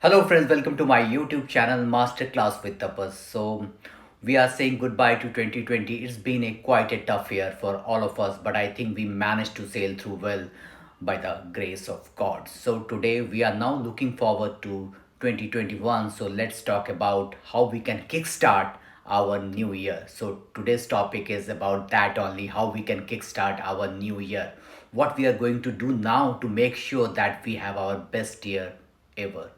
Hello, friends. Welcome to my YouTube channel, Masterclass with Tapas. We are saying goodbye to 2020. It's been quite a tough year for all of us, but I think we managed to sail through well by the grace of God. So, today we are now looking forward to 2021. So, let's talk about how we can kickstart our new year. So, today's topic is about that only, how we can kickstart our new year. What we are going to do now to make sure that we have our best year ever.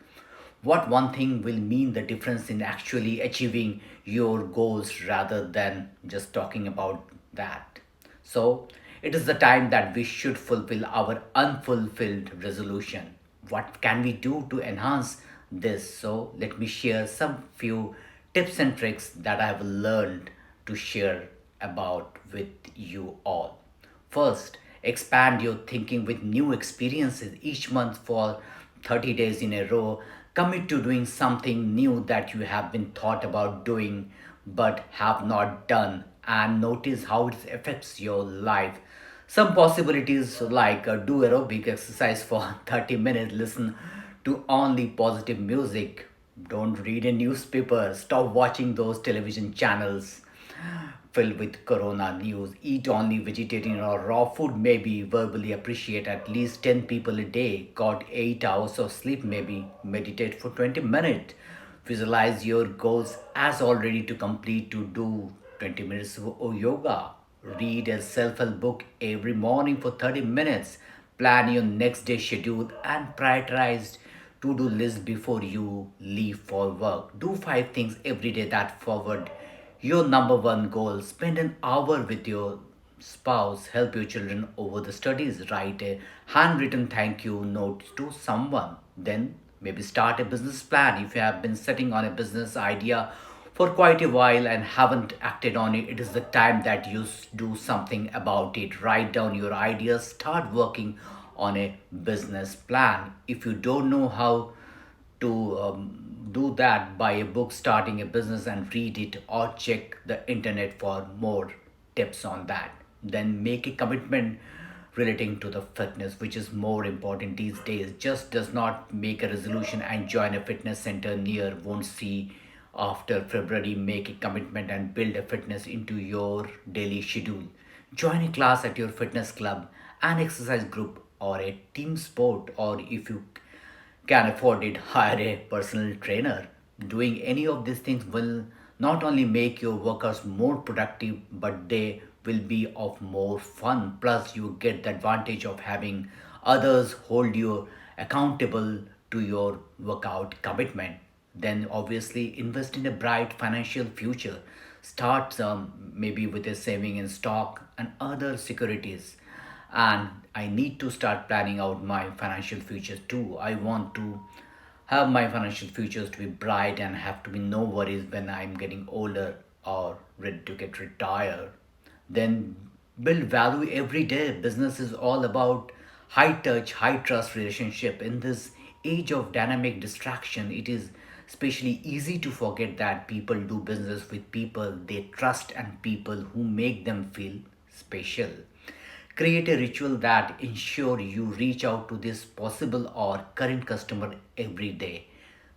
What one thing will mean the difference in actually achieving your goals rather than just talking about that. So it is the time that we should fulfill our unfulfilled resolution. What can we do to enhance this? So let me share some few tips and tricks that I have learned to share about with you all. First, expand your thinking with new experiences each month for 30 days in a row. Commit to doing something new that you have been thought about doing but have not done and notice how it affects your life. Some possibilities like do aerobic exercise for 30 minutes, listen to only positive music, don't read a newspaper, stop watching those television channels filled with corona news. Eat only vegetarian or raw food, maybe verbally appreciate at least 10 people a day. Got 8 hours of sleep, maybe meditate for 20 minutes. Visualize your goals as already to complete to do 20 minutes of yoga. Read a self-help book every morning for 30 minutes. Plan your next day schedule and prioritize to-do list before you leave for work. Do 5 things every day that forward your number one goal. Spend an hour with your spouse. Help your children over the studies. Write a handwritten thank you note to someone. Then maybe start a business plan. If you have been sitting on a business idea for quite a while and haven't acted on it, it is the time that you do something about it. Write down your ideas. Start working on a business plan. If you don't know how to do that, buy a book starting a business and read it, or check the internet for more tips on that. Then make a commitment relating to the fitness, which is more important these days. Just does not make a resolution and join a fitness center near, won't see after February. Make a commitment and build a fitness into your daily schedule. Join a class at your fitness club, an exercise group, or a team sport, or if you can afford it, hire a personal trainer. Doing any of these things will not only make your workers more productive, but they will be of more fun. Plus, you get the advantage of having others hold you accountable to your workout commitment. Then, obviously, invest in a bright financial future. Start maybe with a saving in stock and other securities, and I need to start planning out my financial future too. I want to have my financial futures to be bright and have to be no worries when I'm getting older or ready to get retired. Then build value every day. Business is all about high touch, high trust relationship. In this age of dynamic distraction, it is especially easy to forget that people do business with people they trust and people who make them feel special. Create a ritual that ensure you reach out to this possible or current customer every day.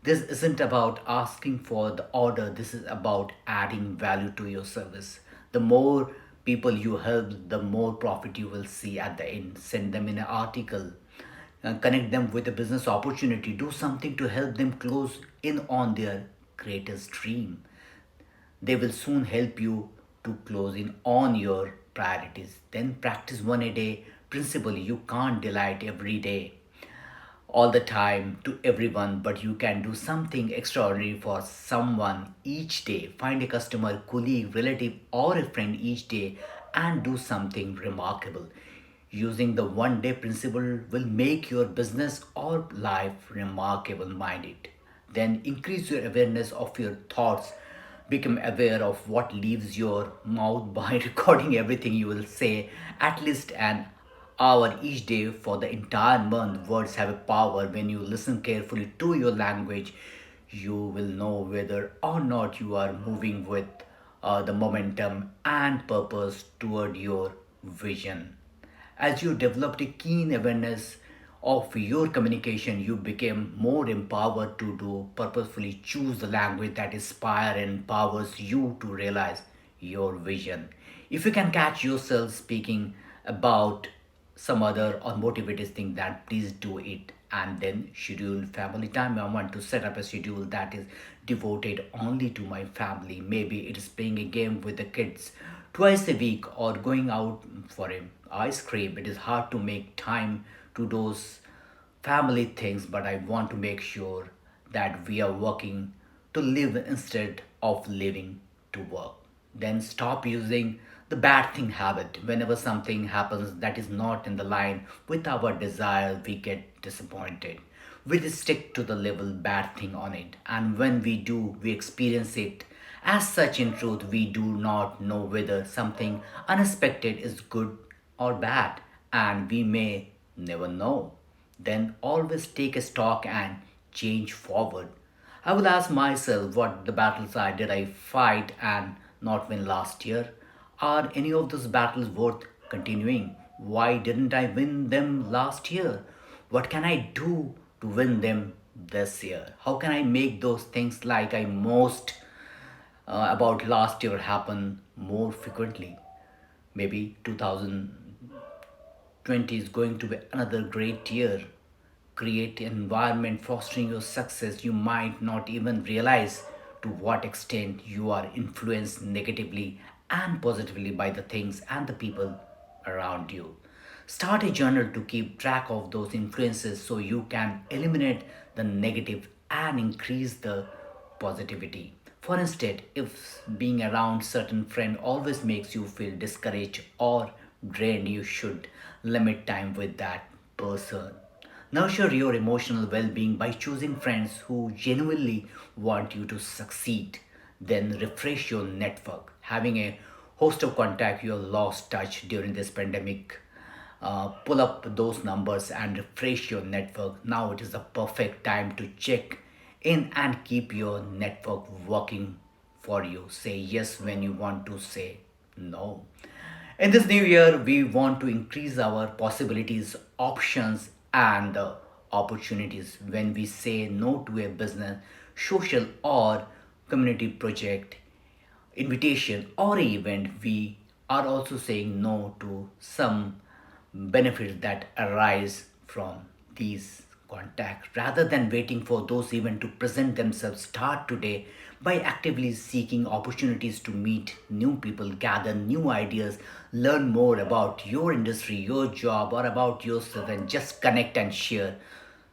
This isn't about asking for the order, this is about adding value to your service. The more people you help, the more profit you will see at the end. Send them in an article, connect them with a business opportunity, do something to help them close in on their greatest dream. They will soon help you to close in on your priorities. Then practice one a day principle. You can't delight every day, all the time to everyone, but you can do something extraordinary for someone each day. Find a customer, colleague, relative, or a friend each day and do something remarkable. Using the one day principle will make your business or life remarkable. Mind it. Then increase your awareness of your thoughts. Become aware of what leaves your mouth by recording everything you will say at least an hour each day for the entire month. Words have a power. When you listen carefully to your language, you will know whether or not you are moving with the momentum and purpose toward your vision. As you develop a keen awareness of your communication, you became more empowered to do purposefully choose the language that inspires and empowers you to realize your vision. If you can catch yourself speaking about some other unmotivated thing, then please do it. And then schedule family time. I want to set up a schedule that is devoted only to my family. Maybe it is playing a game with the kids twice a week or going out for a ice cream. It is hard to make time to those family things, but I want to make sure that we are working to live instead of living to work. Then stop using the bad thing habit. Whenever something happens that is not in the line with our desire, we get disappointed. We just stick to the level bad thing on it, and when we do, we experience it as such. In truth, we do not know whether something unexpected is good or bad, and we may never know. Then always take a stock and change forward. I will ask myself what the battles I did I fight and not win last year. Are any of those battles worth continuing? Why didn't I win them last year? What can I do to win them this year? How can I make those things like I most about last year happen more frequently? Maybe 2020 is going to be another great year. Create an environment fostering your success. You might not even realize to what extent you are influenced negatively and positively by the things and the people around you. Start a journal to keep track of those influences so you can eliminate the negative and increase the positivity. For instance, if being around certain friend always makes you feel discouraged or drained, you should limit time with that person. Nurture your emotional well being by choosing friends who genuinely want you to succeed. Then refresh your network. Having a host of contact you have lost touch during this pandemic, pull up those numbers and refresh your network. Now it is the perfect time to check in and keep your network working for you. Say yes when you want to say no. In this new year, we want to increase our possibilities, options, and opportunities. When we say no to a business, social, or community project, invitation, or event, we are also saying no to some benefits that arise from these contacts. Rather than waiting for those events to present themselves, start today by actively seeking opportunities to meet new people, gather new ideas, learn more about your industry, your job, or about yourself, and just connect and share.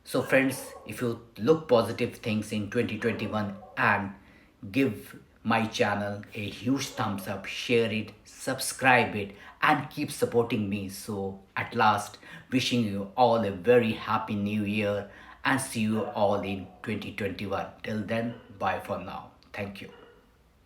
So, friends, if you look positive things in 2021 and give my channel a huge thumbs up, share it, subscribe it, and keep supporting me. So, at last, wishing you all a very happy new year and see you all in 2021. Till then, bye for now. Thank you.